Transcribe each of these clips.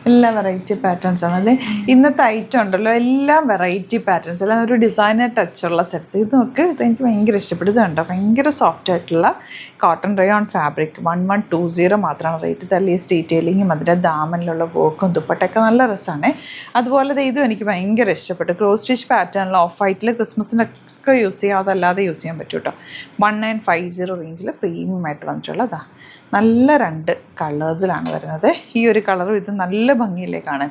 എല്ലാ variety patterns ആണ്. അതെ, ഇന്നത്തെ ഐറ്റം ഉണ്ടല്ലോ എല്ലാം വെറൈറ്റി പാറ്റേൺസ്, എല്ലാം ഒരു ഡിസൈനർ ടച്ചുള്ള സെറ്റ്സ്. ഇത് നോക്ക്, ഇത് എനിക്ക് ഭയങ്കര ഇഷ്ടപ്പെട്ടു. ഇത് കണ്ടോ, ഭയങ്കര സോഫ്റ്റ് ആയിട്ടുള്ള കോട്ടൺ റയോൺ ഫാബ്രിക്. 1120 മാത്രമാണ് റേറ്റ്. ഇത് ലീസ് ഡീറ്റെയിലിങ്ങും അതിൻ്റെ ദാമനിലുള്ള വർക്കും ദുപ്പട്ടയൊക്കെ നല്ല രസമാണ്. അതുപോലെ ഇതും എനിക്ക് ഭയങ്കര ഇഷ്ടപ്പെട്ടു. ക്രോസ് സ്റ്റിച്ച് പാറ്റേണിൽ ഓഫ് വൈറ്റിൽ ക്രിസ്മസിനൊക്കെ യൂസ് ചെയ്യാം, അതല്ലാതെ യൂസ് ചെയ്യാൻ പറ്റും കേട്ടോ. 1950 റേഞ്ചിൽ പ്രീമിയം ആയിട്ട് വന്നിട്ടുള്ളതാ. നല്ല 2 കളേഴ്സിലാണ് വരുന്നത്. ഈ ഒരു കളറും ഇത് നല്ല ഭംഗിയില്ലേ കാണാൻ.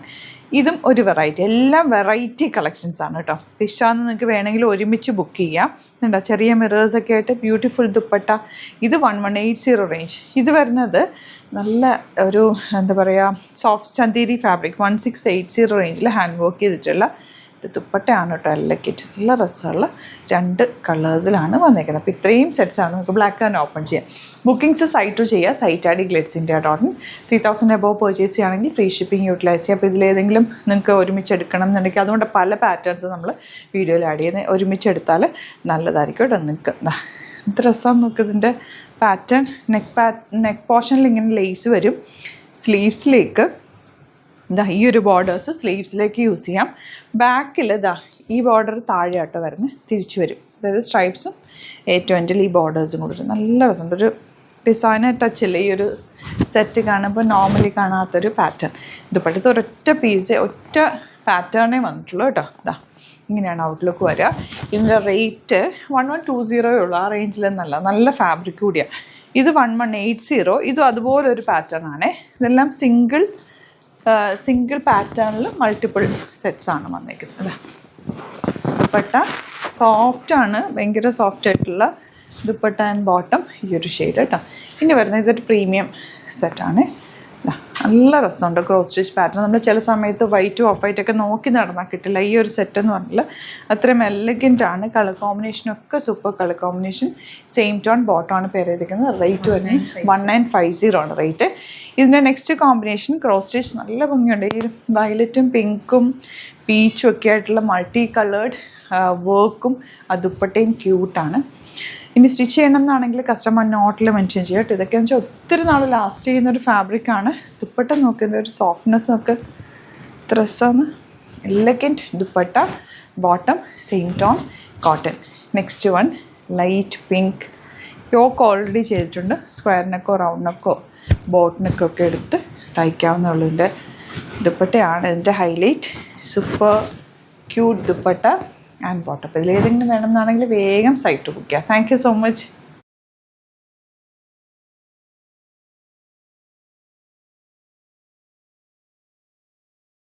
ഇതും ഒരു വെറൈറ്റി, എല്ലാം വെറൈറ്റി കളക്ഷൻസ് ആണ് കേട്ടോ. ഫിഷാന്ന് നിങ്ങൾക്ക് വേണമെങ്കിൽ ഒരുമിച്ച് ബുക്ക് ചെയ്യാം. എന്താ ചെറിയ മിറേഴ്സൊക്കെ ആയിട്ട് ബ്യൂട്ടിഫുൾ ദുപ്പട്ട. ഇത് 1180 റേഞ്ച്. ഇത് വരുന്നത് നല്ല ഒരു എന്താ പറയുക സോഫ്റ്റ് ചന്തേരി ഫാബ്രിക്. 1680 റേഞ്ചിൽ ഹാൻഡ് വർക്ക് ചെയ്തിട്ടുള്ള ദുപ്പട്ടയാണ് കേട്ടോ. എല്ലക്കിറ്റ് നല്ല രസമുള്ള 2 കളേഴ്സിലാണ് വന്നേക്കുന്നത്. അപ്പോൾ ഇത്രയും സെറ്റ്സാണ് നമുക്ക് ബ്ലാക്ക് ആൻഡ് ഓപ്പൺ ചെയ്യാം. ബുക്കിംഗ്സ് സൈറ്റ് ചെയ്യുക, site I D glitzindia.in. 3000 above purchase ചെയ്യുകയാണെങ്കിൽ ഫ്രീ ഷിപ്പിംഗ് യൂട്ടിലൈസ് ചെയ്യുക. അപ്പോൾ ഇതിലേതെങ്കിലും നിങ്ങൾക്ക് ഒരുമിച്ച് എടുക്കണം എന്നുണ്ടെങ്കിൽ, അതുകൊണ്ട് പല പാറ്റേൺസ് നമ്മൾ വീഡിയോയിൽ ആഡ് ചെയ്യുന്നത്, ഒരുമിച്ചെടുത്താൽ നല്ലതായിരിക്കും കേട്ടോ. നിങ്ങൾക്ക് എന്ത് രസമാണ് നോക്ക് ഇതിൻ്റെ പാറ്റേൺ. നെക്ക് പോർഷനിൽ ഇങ്ങനെ ലേസ് വരും. സ്ലീവ്സിലേക്ക് ഇതാ ഈ ഒരു ബോർഡേഴ്സ് സ്ലീവ്സിലേക്ക് യൂസ് ചെയ്യാം. ബാക്കിൽ ഇതാ ഈ ബോർഡർ താഴെയാട്ടോ വരുന്നത്, തിരിച്ചു വരും. അതായത് സ്ട്രൈപ്സും ഏറ്റവും എൻ്റെ ഈ ബോർഡേഴ്സും കൂടി നല്ല രസമുണ്ട്. ഒരു ഡിസൈനർ ടച്ച് ഇല്ലേ ഈ ഒരു സെറ്റ് കാണുമ്പോൾ, നോർമലി കാണാത്തൊരു പാറ്റേൺ. ദുപ്പട്ടത്ത് ഒരൊറ്റ പീസ് ഒറ്റ പാറ്റേണേ വന്നിട്ടുള്ളൂ കേട്ടോ. ഇതാ ഇങ്ങനെയാണ് ഔട്ട്ലുക്ക് വരിക. ഇതിൻ്റെ റേറ്റ് 1120 ഉള്ളൂ. ആ റേഞ്ചിലെന്നല്ല, നല്ല ഫാബ്രിക് കൂടിയാണ്. ഇത് 1180. ഇതും അതുപോലൊരു പാറ്റേൺ ആണ്. ഇതെല്ലാം സിംഗിൾ പാറ്റേണിൽ മൾട്ടിപ്പിൾ സെറ്റ്സാണ് വന്നിരിക്കുന്നത്. ദുപ്പട്ട സോഫ്റ്റാണ്, ഭയങ്കര സോഫ്റ്റ് ആയിട്ടുള്ള ദുപ്പട്ട ആൻഡ് ബോട്ടം ഈ ഒരു ഷെയ്ഡ് കേട്ടോ. ഇനി വരുന്നത് ഇതൊരു പ്രീമിയം സെറ്റാണ്. നല്ല രസമുണ്ട് ക്രോസ് സ്റ്റിച്ച് പാറ്റേൺ. നമ്മൾ ചില സമയത്ത് വൈറ്റും ഓഫ് വൈറ്റൊക്കെ നോക്കി നടന്നാൽ കിട്ടില്ല. ഈ ഒരു സെറ്റ് എന്ന് പറഞ്ഞാൽ അത്രയും എലഗൻ്റ് ആണ്. കളർ കോമ്പിനേഷനൊക്കെ super colour combination. Same tone ബോട്ടമാണ് പേര് ചെയ്തിരിക്കുന്നത്. റേറ്റ് വരുന്നത് 1950 ആണ് റേറ്റ്. ഇതിൻ്റെ നെക്സ്റ്റ് കോമ്പിനേഷൻ ക്രോസ് സ്റ്റിച്ച് നല്ല ഭംഗിയുണ്ട്. ഈ വയലറ്റും പിങ്കും പീച്ചും ഒക്കെ ആയിട്ടുള്ള മൾട്ടി കളേർഡ് വർക്കും ആ ദുപ്പട്ടയും ക്യൂട്ടാണ്. ഇനി സ്റ്റിച്ച് ചെയ്യണം എന്നാണെങ്കിൽ കസ്റ്റമർ നോട്ടിൽ മെൻഷൻ ചെയ്യുക കേട്ടോ. ഇതൊക്കെ വെച്ചാൽ ഒത്തിരി നാൾ ലാസ്റ്റ് ചെയ്യുന്നൊരു ഫാബ്രിക്കാണ്. ദുപ്പട്ട നോക്കുന്ന ഒരു സോഫ്റ്റ്നെസ് ഒക്കെ രസമാണ്. Elegant dupatta, bottom same tone cotton. Next one light pink. Yoke already ചെയ്തിട്ടുണ്ട്. സ്ക്വയർ നെക്കോ റൗണ്ട് നെക്കോ ബോട്ട് നെക്കൊക്കെ എടുത്ത് തയ്ക്കാവുന്നതിൻ്റെ ദുപ്പട്ടയാണ് ഇതിൻ്റെ highlight. Super cute dupatta and bottom. അപ്പോൾ ഇതിലേതെങ്കിലും വേണമെന്നാണെങ്കിൽ വേഗം സൈറ്റ് ബുക്ക് ചെയ്യാം. Thank you so much.